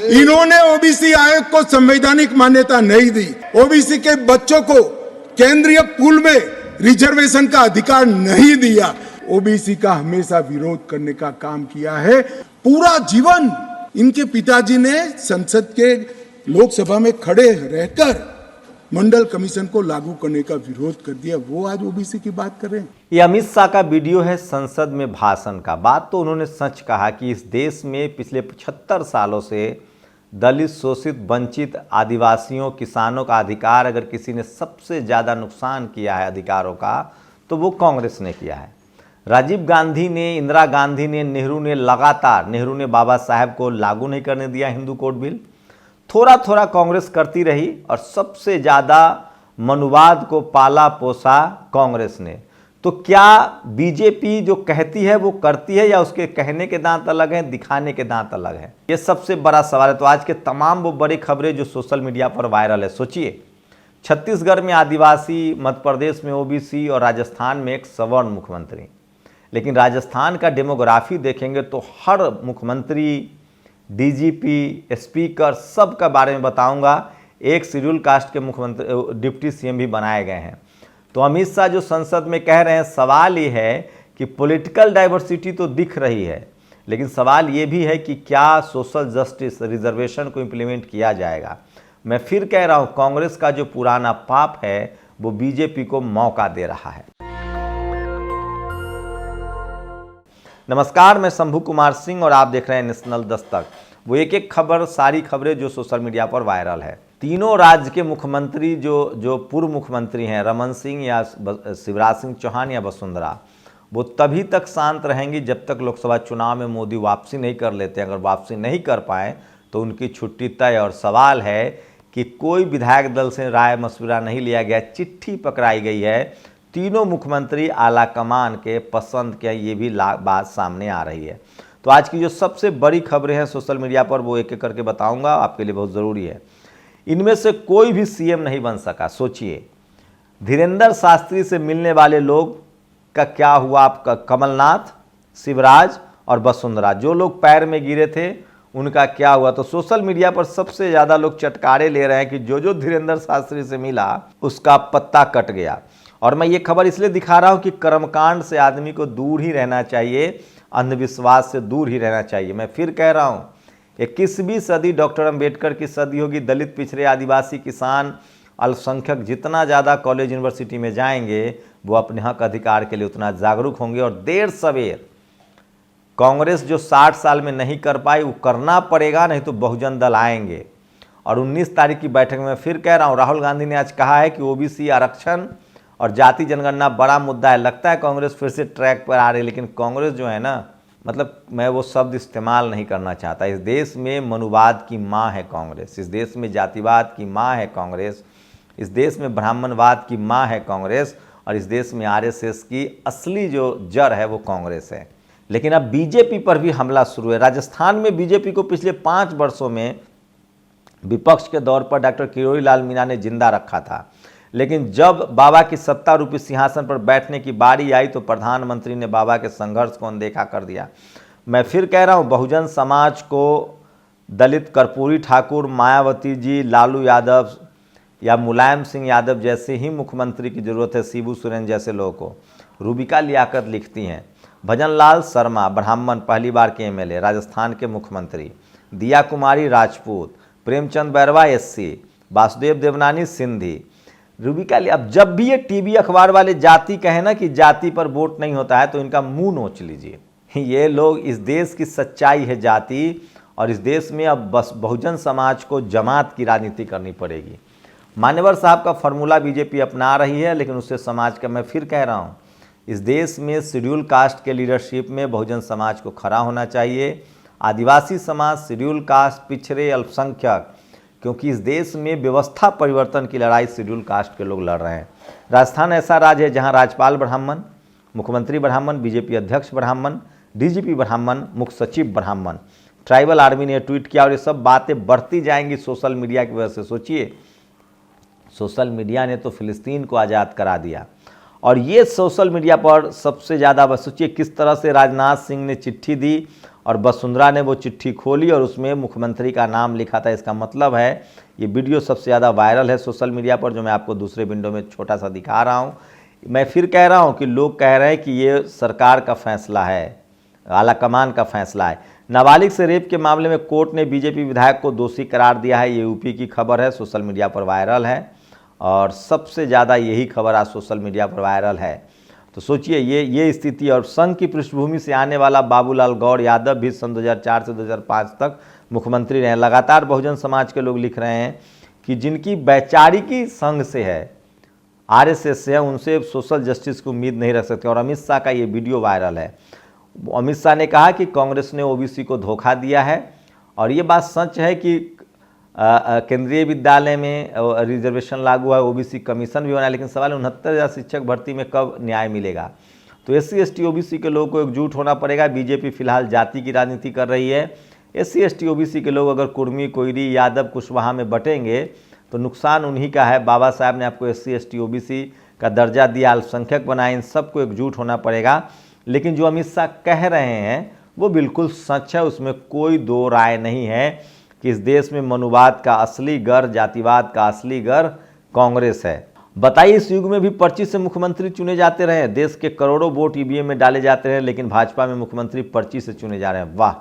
इन्होंने ओबीसी आयोग को संवैधानिक मान्यता नहीं दी। ओबीसी के बच्चों को केंद्रीय पूल में रिजर्वेशन का अधिकार नहीं दिया। ओबीसी का हमेशा विरोध करने का काम किया है। पूरा जीवन इनके पिताजी ने संसद के लोकसभा में खड़े रहकर मंडल कमीशन को लागू करने का विरोध कर दिया। वो आज ओबीसी की बात कर रहे हैं। ये अमित शाह का वीडियो है संसद में भाषण का। बात तो उन्होंने सच कहा कि इस देश में पिछले 75 सालों से दलित, शोषित, वंचित, आदिवासियों, किसानों का अधिकार अगर किसी ने सबसे ज़्यादा नुकसान किया है अधिकारों का तो वो कांग्रेस ने किया है। राजीव गांधी ने, इंदिरा गांधी ने, नेहरू ने बाबा साहब को लागू नहीं करने दिया हिंदू कोड बिल। थोड़ा थोड़ा कांग्रेस करती रही और सबसे ज़्यादा मनुवाद को पाला पोसा कांग्रेस ने। तो क्या बीजेपी जो कहती है वो करती है या उसके कहने के दांत अलग हैं, दिखाने के दांत अलग हैं? ये सबसे बड़ा सवाल है। तो आज के तमाम वो बड़ी खबरें जो सोशल मीडिया पर वायरल है, सोचिए छत्तीसगढ़ में आदिवासी, मध्य प्रदेश में ओबीसी और राजस्थान में एक सवर्ण मुख्यमंत्री। लेकिन राजस्थान का डेमोग्राफी देखेंगे तो हर मुख्यमंत्री, डीजीपी, स्पीकर सब का बारे में बताऊंगा। एक शेड्यूल कास्ट के मुख्यमंत्री, डिप्टी सीएम भी बनाए गए हैं। तो अमित शाह जो संसद में कह रहे हैं, सवाल ये है कि पॉलिटिकल डाइवर्सिटी तो दिख रही है, लेकिन सवाल ये भी है कि क्या सोशल जस्टिस रिजर्वेशन को इम्प्लीमेंट किया जाएगा। मैं फिर कह रहा हूँ, कांग्रेस का जो पुराना पाप है वो बीजेपी को मौका दे रहा है। नमस्कार, मैं शंभू कुमार सिंह और आप देख रहे हैं नेशनल दस्तक। वो एक एक खबर, सारी खबरें जो सोशल मीडिया पर वायरल है। तीनों राज्य के मुख्यमंत्री जो पूर्व मुख्यमंत्री हैं, रमन सिंह या शिवराज सिंह चौहान या वसुंधरा, वो तभी तक शांत रहेंगी जब तक लोकसभा चुनाव में मोदी वापसी नहीं कर लेते। अगर वापसी नहीं कर पाए तो उनकी छुट्टी तय। और सवाल है कि कोई विधायक दल से राय मशविरा नहीं लिया गया, चिट्ठी पकड़ाई गई है। तीनों मुख्यमंत्री आला कमान के पसंद के, ये भी बात सामने आ रही है। तो आज की जो सबसे बड़ी खबरें हैं सोशल मीडिया पर वो एक एक करके बताऊंगा, आपके लिए बहुत ज़रूरी है। इनमें से कोई भी सीएम नहीं बन सका। सोचिए, धीरेंद्र शास्त्री से मिलने वाले लोग का क्या हुआ? आपका कमलनाथ, शिवराज और वसुंधरा, जो लोग पैर में गिरे थे उनका क्या हुआ? तो सोशल मीडिया पर सबसे ज़्यादा लोग चटकारे ले रहे हैं कि जो धीरेंद्र शास्त्री से मिला उसका पत्ता कट गया। और मैं ये खबर इसलिए दिखा रहा हूँ कि कर्मकांड से आदमी को दूर ही रहना चाहिए, अंधविश्वास से दूर ही रहना चाहिए। मैं फिर कह रहा हूँ, 21वीं सदी डॉक्टर अंबेडकर की सदी होगी। दलित, पिछड़े, आदिवासी, किसान, अल्पसंख्यक जितना ज़्यादा कॉलेज यूनिवर्सिटी में जाएंगे वो अपने हक अधिकार के लिए उतना जागरूक होंगे। और देर सवेर कांग्रेस जो 60 साल में नहीं कर पाई वो करना पड़ेगा, नहीं तो बहुजन दल आएंगे। और 19 तारीख की बैठक में फिर कह रहा हूँ, राहुल गांधी ने आज कहा है कि ओबीसी आरक्षण और जाति जनगणना बड़ा मुद्दा है। लगता है कांग्रेस फिर से ट्रैक पर आ रही है, लेकिन कांग्रेस जो है ना, मतलब मैं वो शब्द इस्तेमाल नहीं करना चाहता। इस देश में मनुवाद की माँ है कांग्रेस, इस देश में जातिवाद की माँ है कांग्रेस, इस देश में ब्राह्मणवाद की माँ है कांग्रेस, और इस देश में आरएसएस की असली जो जड़ है वो कांग्रेस है। लेकिन अब बीजेपी पर भी हमला शुरू है। राजस्थान में बीजेपी को पिछले 5 वर्षों में विपक्ष के दौर पर डॉक्टर किरोड़ी लाल मीणा ने जिंदा रखा था, लेकिन जब बाबा की सत्ता रूपी सिंहासन पर बैठने की बारी आई तो प्रधानमंत्री ने बाबा के संघर्ष को अनदेखा कर दिया। मैं फिर कह रहा हूँ, बहुजन समाज को दलित कर्पूरी ठाकुर, मायावती जी, लालू यादव या मुलायम सिंह यादव जैसे ही मुख्यमंत्री की ज़रूरत है, शिबू सोरेन जैसे लोगों को। रूबिका लियाकत लिखती हैं, भजन लाल शर्मा ब्राह्मण, पहली बार के एमएलए, राजस्थान के मुख्यमंत्री, दिया कुमारी राजपूत, प्रेमचंद बैरवा एससी, वासुदेव देवनानी सिंधी, रूबिका। अब जब भी ये टीवी अखबार वाले जाति कहें ना कि जाति पर वोट नहीं होता है, तो इनका मुंह नोच लीजिए। ये लोग, इस देश की सच्चाई है जाति, और इस देश में अब बस बहुजन समाज को जमात की राजनीति करनी पड़ेगी। मान्यवर साहब का फॉर्मूला बीजेपी अपना रही है, लेकिन उससे समाज का, मैं फिर कह रहा हूँ, इस देश में शेड्यूल कास्ट के लीडरशिप में बहुजन समाज को खड़ा होना चाहिए। आदिवासी समाज, शेड्यूल कास्ट, पिछड़े, अल्पसंख्यक, क्योंकि इस देश में व्यवस्था परिवर्तन की लड़ाई शेड्यूल कास्ट के लोग लड़ रहे हैं। राजस्थान ऐसा राज्य है जहां राज्यपाल ब्राह्मण, मुख्यमंत्री ब्राह्मण, बीजेपी अध्यक्ष ब्राह्मण, डीजीपी ब्राह्मण, मुख्य सचिव ब्राह्मण। ट्राइबल आर्मी ने ट्वीट किया और ये सब बातें बढ़ती जाएंगी सोशल मीडिया की वजह से। सोचिए, सोशल मीडिया ने तो फिलिस्तीन को आज़ाद करा दिया, और ये सोशल मीडिया पर सबसे ज़्यादा, बस सोचिए किस तरह से राजनाथ सिंह ने चिट्ठी दी और वसुंधरा ने वो चिट्ठी खोली और उसमें मुख्यमंत्री का नाम लिखा था। इसका मतलब है ये वीडियो सबसे ज़्यादा वायरल है सोशल मीडिया पर, जो मैं आपको दूसरे विंडो में छोटा सा दिखा रहा हूँ। मैं फिर कह रहा हूँ कि लोग कह रहे हैं कि ये सरकार का फैसला है, आलाकमान का फैसला है। नाबालिग से रेप के मामले में कोर्ट ने बीजेपी विधायक को दोषी करार दिया है। ये यूपी की खबर है, सोशल मीडिया पर वायरल है और सबसे ज़्यादा यही खबर आज सोशल मीडिया पर वायरल है। तो सोचिए ये स्थिति। और संघ की पृष्ठभूमि से आने वाला बाबूलाल गौर यादव भी सन 2004 से 2005 तक मुख्यमंत्री रहे। लगातार बहुजन समाज के लोग लिख रहे हैं कि जिनकी वैचारिकी संघ से है, आरएसएस से है, उनसे सोशल जस्टिस की उम्मीद नहीं रख सकते। और अमित शाह का ये वीडियो वायरल है। अमित शाह ने कहा कि कांग्रेस ने ओबीसी को धोखा दिया है और ये बात सच है कि केंद्रीय विद्यालय में रिजर्वेशन लागू हुआ है, ओबीसी कमीशन भी बना, लेकिन सवाल 69,000 शिक्षक भर्ती में कब न्याय मिलेगा। तो SC ST OBC के लोगों को एकजुट होना पड़ेगा। बीजेपी फिलहाल जाति की राजनीति कर रही है। SC ST OBC के लोग अगर कुर्मी, कोयरी, यादव, कुशवाहा में बटेंगे तो नुकसान उन्हीं का है। बाबा साहब ने आपको SC ST OBC का दर्जा दिया, अल्पसंख्यक बनाए, इन सबको एकजुट होना पड़ेगा। लेकिन जो अमित शाह कह रहे हैं वो बिल्कुल सच है, उसमें कोई दो राय नहीं है कि इस देश में मनुवाद का असली घर, जातिवाद का असली घर कांग्रेस है। बताइए, इस युग में भी पर्ची से मुख्यमंत्री चुने जाते रहे। देश के करोड़ों वोट ईवीएम में डाले जाते रहे, लेकिन भाजपा में मुख्यमंत्री पर्ची से चुने जा रहे हैं। वाह,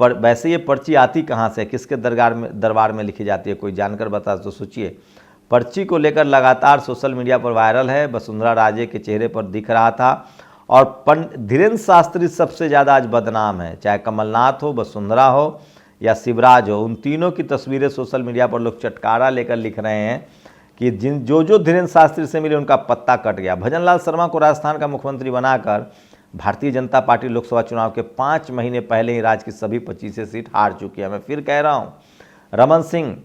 वैसे ये पर्ची आती कहाँ से, किसके दरबार में लिखी जाती है, कोई जानकर बता तो सोचिए। पर्ची को लेकर लगातार सोशल मीडिया पर वायरल है। वसुंधरा राजे के चेहरे पर दिख रहा था और धीरेन्द्र शास्त्री सबसे ज़्यादा आज बदनाम है। चाहे कमलनाथ हो, वसुंधरा हो या शिवराज हो, उन तीनों की तस्वीरें सोशल मीडिया पर लोग चटकारा लेकर लिख रहे हैं कि जो धीरेन्द्र शास्त्री से मिले उनका पत्ता कट गया। भजनलाल शर्मा को राजस्थान का मुख्यमंत्री बनाकर भारतीय जनता पार्टी लोकसभा चुनाव के 5 महीने पहले ही राज्य की सभी 25 सीट हार चुकी है। मैं फिर कह रहा हूँ, रमन सिंह,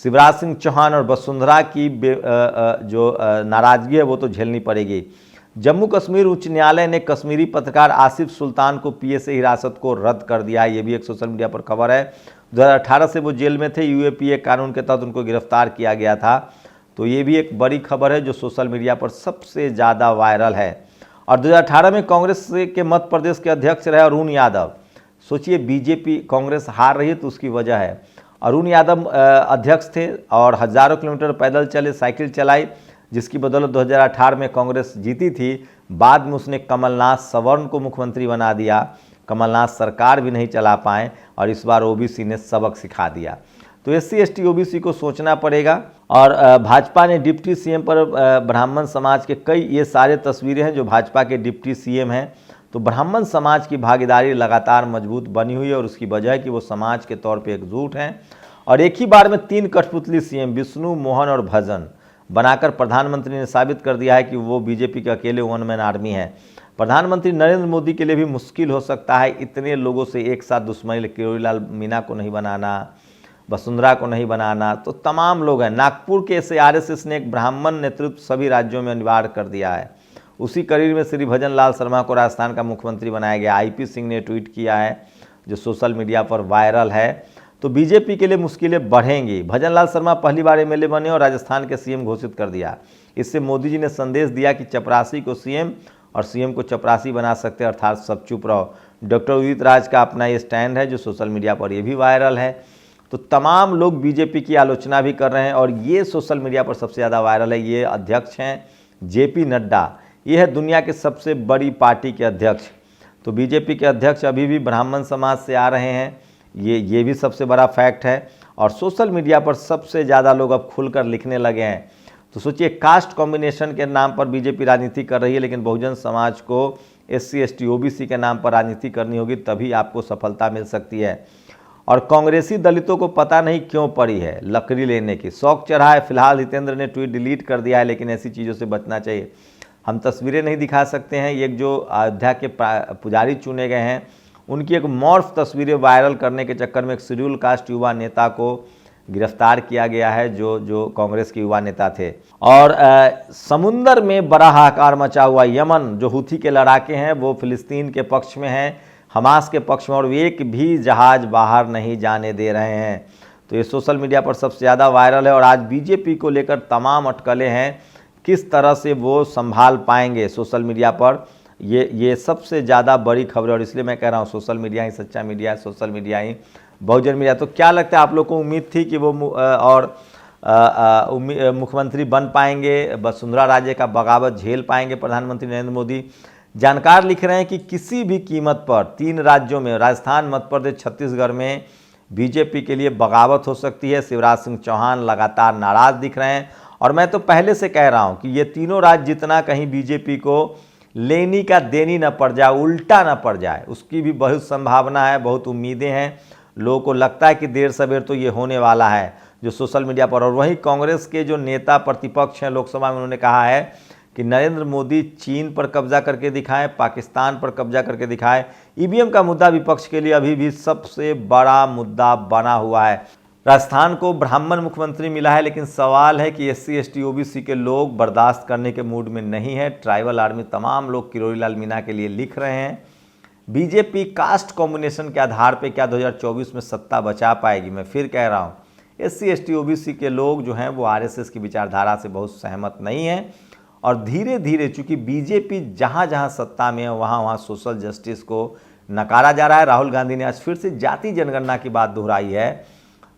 शिवराज सिंह चौहान और वसुंधरा की जो नाराजगी है वो तो झेलनी पड़ेगी। जम्मू कश्मीर उच्च न्यायालय ने कश्मीरी पत्रकार आसिफ सुल्तान को PSA हिरासत को रद्द कर दिया है। ये भी एक सोशल मीडिया पर खबर है। 2018 से वो जेल में थे। UAPA कानून के तहत उनको गिरफ्तार किया गया था। तो ये भी एक बड़ी खबर है जो सोशल मीडिया पर सबसे ज़्यादा वायरल है। और 2018 में कांग्रेस के मध्य प्रदेश के अध्यक्ष रहे अरुण यादव। सोचिए, बीजेपी कांग्रेस हार रही है तो उसकी वजह है। अरुण यादव अध्यक्ष थे और हज़ारों किलोमीटर पैदल चले, साइकिल चलाई, जिसकी बदौलत 2018 में कांग्रेस जीती थी। बाद में उसने कमलनाथ सवर्ण को मुख्यमंत्री बना दिया। कमलनाथ सरकार भी नहीं चला पाए और इस बार OBC ने सबक सिखा दिया। तो SC ST OBC को सोचना पड़ेगा। और भाजपा ने डिप्टी CM पर ब्राह्मण समाज के कई, ये सारे तस्वीरें हैं जो भाजपा के डिप्टी CM हैं। तो ब्राह्मण समाज की भागीदारी लगातार मजबूत बनी हुई है और उसकी वजह है कि वो समाज के तौर पर एकजुट हैं। और एक ही बार में 3 कठपुतली CM विष्णु, मोहन और भजन बनाकर प्रधानमंत्री ने साबित कर दिया है कि वो बीजेपी के अकेले वन मैन आर्मी है। प्रधानमंत्री नरेंद्र मोदी के लिए भी मुश्किल हो सकता है इतने लोगों से एक साथ दुश्मनी। किरोड़ीलाल मीणा को नहीं बनाना, वसुंधरा को नहीं बनाना, तो तमाम लोग हैं। नागपुर के से RSS ने एक ब्राह्मण नेतृत्व सभी राज्यों में अनिवार्य कर दिया है। उसी कड़ी में श्री भजनलाल शर्मा को राजस्थान का मुख्यमंत्री बनाया गया। IP सिंह ने ट्वीट किया है जो सोशल मीडिया पर वायरल है। तो बीजेपी के लिए मुश्किलें बढ़ेंगी। भजनलाल शर्मा पहली बार MLA बने और राजस्थान के CM घोषित कर दिया। इससे मोदी जी ने संदेश दिया कि चपरासी को CM और CM को चपरासी बना सकते हैं, अर्थात सब चुप रहो। डॉक्टर उदित राज का अपना ये स्टैंड है जो सोशल मीडिया पर ये भी वायरल है। तो तमाम लोग बीजेपी की आलोचना भी कर रहे हैं और ये सोशल मीडिया पर सबसे ज़्यादा वायरल है। ये अध्यक्ष हैं JP नड्डा, ये है दुनिया के सबसे बड़ी पार्टी के अध्यक्ष। तो बीजेपी के अध्यक्ष अभी भी ब्राह्मण समाज से आ रहे हैं, ये भी सबसे बड़ा फैक्ट है। और सोशल मीडिया पर सबसे ज़्यादा लोग अब खुलकर लिखने लगे हैं। तो सोचिए, कास्ट कॉम्बिनेशन के नाम पर बीजेपी राजनीति कर रही है, लेकिन बहुजन समाज को SC ST OBC के नाम पर राजनीति करनी होगी, तभी आपको सफलता मिल सकती है। और कांग्रेसी दलितों को पता नहीं क्यों पड़ी है लकड़ी लेने की, शौक चढ़ा है। फिलहाल हितेंद्र ने ट्वीट डिलीट कर दिया है, लेकिन ऐसी चीज़ों से बचना चाहिए। हम तस्वीरें नहीं दिखा सकते हैं। एक जो अयोध्या के पुजारी चुने गए हैं, उनकी एक मॉर्फ तस्वीरें वायरल करने के चक्कर में एक शेड्यूल कास्ट युवा नेता को गिरफ्तार किया गया है, जो कांग्रेस के युवा नेता थे। और समुंदर में बड़ा हाहाकार मचा हुआ यमन, जो हुथी के लड़ाके हैं वो फिलिस्तीन के पक्ष में हैं, हमास के पक्ष में, और एक भी जहाज बाहर नहीं जाने दे रहे हैं। तो ये सोशल मीडिया पर सबसे ज़्यादा वायरल है। और आज बीजेपी को लेकर तमाम अटकलें हैं किस तरह से वो संभाल पाएंगे सोशल मीडिया पर, ये सबसे ज़्यादा बड़ी खबर है। और इसलिए मैं कह रहा हूँ सोशल मीडिया ही सच्चा मीडिया है, सोशल मीडिया ही बहुजन मीडिया। तो क्या लगता है आप लोग को, उम्मीद थी कि वो मुख्यमंत्री बन पाएंगे, वसुंधरा राजे का बगावत झेल पाएंगे प्रधानमंत्री नरेंद्र मोदी? जानकार लिख रहे हैं कि किसी भी कीमत पर 3 राज्यों में, राजस्थान, मध्य प्रदेश, छत्तीसगढ़ में बीजेपी के लिए बगावत हो सकती है। शिवराज सिंह चौहान लगातार नाराज दिख रहे हैं और मैं तो पहले से कह रहा हूं कि ये तीनों राज्य जितना कहीं बीजेपी को लेनी का देनी न पड़ जाए, उल्टा न पड़ जाए, उसकी भी बहुत संभावना है, बहुत उम्मीदें हैं। लोगों को लगता है कि देर सवेर तो ये होने वाला है जो सोशल मीडिया पर। और वहीं कांग्रेस के जो नेता प्रतिपक्ष हैं लोकसभा में, उन्होंने कहा है कि नरेंद्र मोदी चीन पर कब्जा करके दिखाएं, पाकिस्तान पर कब्जा करके दिखाएं। ईवीएम का मुद्दा विपक्ष के लिए अभी भी सबसे बड़ा मुद्दा बना हुआ है। राजस्थान को ब्राह्मण मुख्यमंत्री मिला है, लेकिन सवाल है कि SC ST OBC के लोग बर्दाश्त करने के मूड में नहीं है। ट्राइबल आर्मी तमाम लोग किरोड़ी लाल मीणा के लिए लिख रहे हैं। बीजेपी कास्ट कॉम्बिनेशन के आधार पर क्या 2024 में सत्ता बचा पाएगी? मैं फिर कह रहा हूँ SC ST OBC के लोग जो हैं वो RSS की विचारधारा से बहुत सहमत नहीं हैं और धीरे धीरे चूंकि बीजेपी जहाँ जहाँ सत्ता में है वहाँ वहाँ सोशल जस्टिस को नकारा जा रहा है। राहुल गांधी ने आज फिर से जाति जनगणना की बात दोहराई है,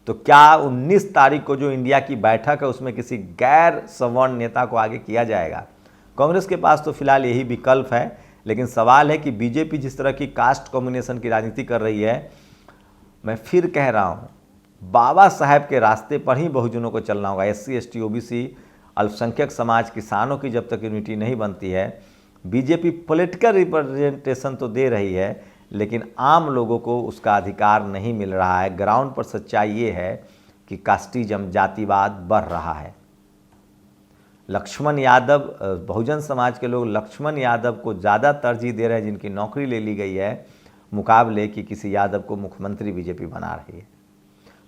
तो क्या 19 तारीख को जो इंडिया की बैठक है उसमें किसी गैर सवर्ण नेता को आगे किया जाएगा? कांग्रेस के पास तो फिलहाल यही विकल्प है, लेकिन सवाल है कि बीजेपी जिस तरह की कास्ट कॉम्बिनेशन की राजनीति कर रही है, मैं फिर कह रहा हूँ बाबा साहेब के रास्ते पर ही बहुजनों को चलना होगा। SC ST OBC अल्पसंख्यक समाज, किसानों की जब तक यूनिटी नहीं बनती है, बीजेपी पॉलिटिकल रिप्रेजेंटेशन तो दे रही है लेकिन आम लोगों को उसका अधिकार नहीं मिल रहा है। ग्राउंड पर सच्चाई ये है कि कास्टिज्म, जातिवाद बढ़ रहा है। लक्ष्मण यादव, बहुजन समाज के लोग लक्ष्मण यादव को ज़्यादा तरजीह दे रहे हैं जिनकी नौकरी ले ली गई है, मुकाबले कि किसी यादव को मुख्यमंत्री बीजेपी बना रही है।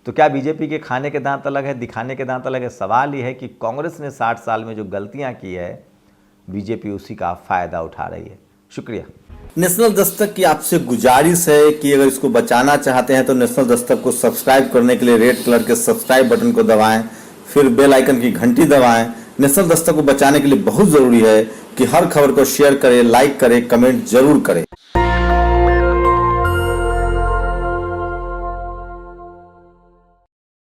तो क्या बीजेपी के खाने के दांत अलग है, दिखाने के दांत अलग है? सवाल ये है कि कांग्रेस ने 60 साल में जो गलतियां की है, बीजेपी उसी का फायदा उठा रही है। शुक्रिया। नेशनल दस्तक की आपसे गुजारिश है कि अगर इसको बचाना चाहते हैं तो नेशनल दस्तक को सब्सक्राइब करने के लिए रेड कलर के सब्सक्राइब बटन को दबाएं, फिर बेल आइकन की घंटी दबाएं। नेशनल दस्तक को बचाने के लिए बहुत जरूरी है कि हर खबर को शेयर करें, लाइक करें, कमेंट जरूर करें।